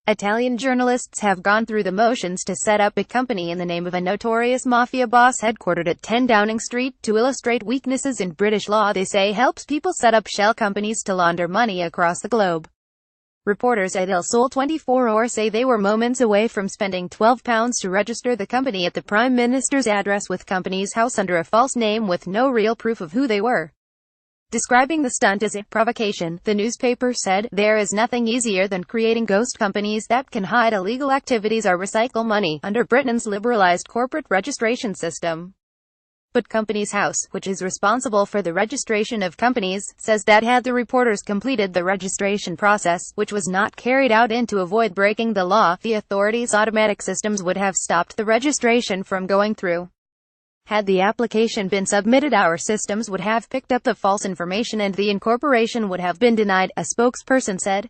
Italian journalists have gone through the motions to set up a company in the name of a notorious mafia boss headquartered at 10 Downing Street to illustrate weaknesses in British law they say helps people set up shell companies to launder money across the globe. Reporters at Il Sole 24 say they were moments away from spending £12 to register the company at the Prime Minister's address with Companies House under a false name with no real proof of who they were. Describing the stunt as a provocation, the newspaper said, "There is nothing easier than creating ghost companies that can hide illegal activities or recycle money, under Britain's liberalised corporate registration system." But Companies House, which is responsible for the registration of companies, says that had the reporters completed the registration process, which was not carried out to avoid breaking the law, the authorities' automatic systems would have stopped the registration from going through. Had the application been submitted, our systems would have picked up the false information and the incorporation would have been denied, a spokesperson said.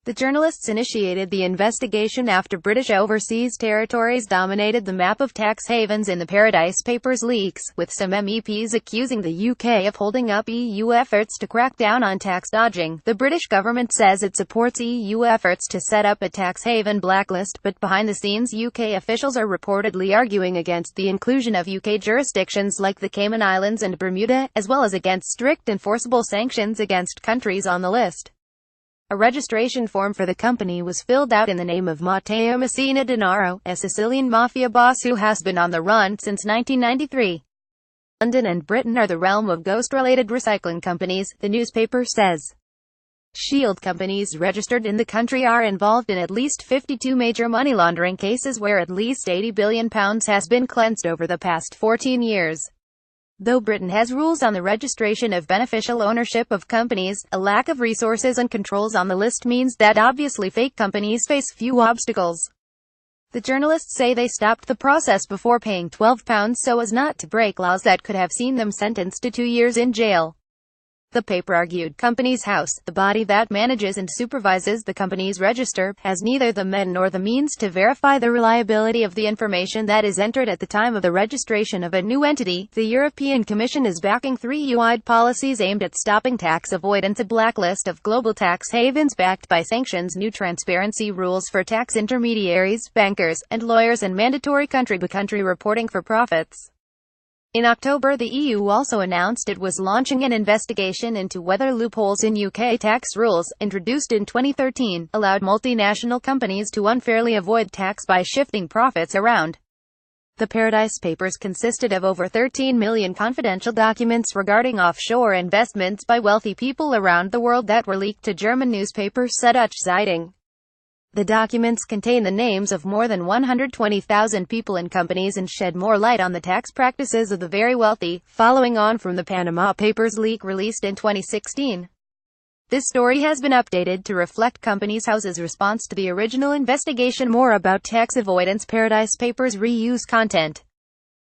The journalists initiated the investigation after British overseas territories dominated the map of tax havens in the Paradise Papers leaks, with some MEPs accusing the UK of holding up EU efforts to crack down on tax dodging. The British government says it supports EU efforts to set up a tax haven blacklist, but behind the scenes UK officials are reportedly arguing against the inclusion of UK jurisdictions like the Cayman Islands and Bermuda, as well as against strict enforceable sanctions against countries on the list. A registration form for the company was filled out in the name of Matteo Messina Denaro, a Sicilian mafia boss who has been on the run since 1993. London and Britain are the realm of ghost-related recycling companies, the newspaper says. Shield companies registered in the country are involved in at least 52 major money laundering cases where at least £80 billion has been cleansed over the past 14 years. Though Britain has rules on the registration of beneficial ownership of companies, a lack of resources and controls on the list means that obviously fake companies face few obstacles. The journalists say they stopped the process before paying £12 so as not to break laws that could have seen them sentenced to 2 years in jail. The paper argued, Companies House, the body that manages and supervises the company's register, has neither the men nor the means to verify the reliability of the information that is entered at the time of the registration of a new entity. The European Commission is backing 3 EU-wide policies aimed at stopping tax avoidance, a blacklist of global tax havens backed by sanctions, new transparency rules for tax intermediaries, bankers, and lawyers, and mandatory country-by-country reporting for profits. In October, the EU also announced it was launching an investigation into whether loopholes in UK tax rules, introduced in 2013, allowed multinational companies to unfairly avoid tax by shifting profits around. The Paradise Papers consisted of over 13 million confidential documents regarding offshore investments by wealthy people around the world that were leaked to German newspaper Süddeutsche Zeitung. The documents contain the names of more than 120,000 people and companies and shed more light on the tax practices of the very wealthy, following on from the Panama Papers leak released in 2016. This story has been updated to reflect Companies House's response to the original investigation. More about tax avoidance. Paradise Papers reuse content.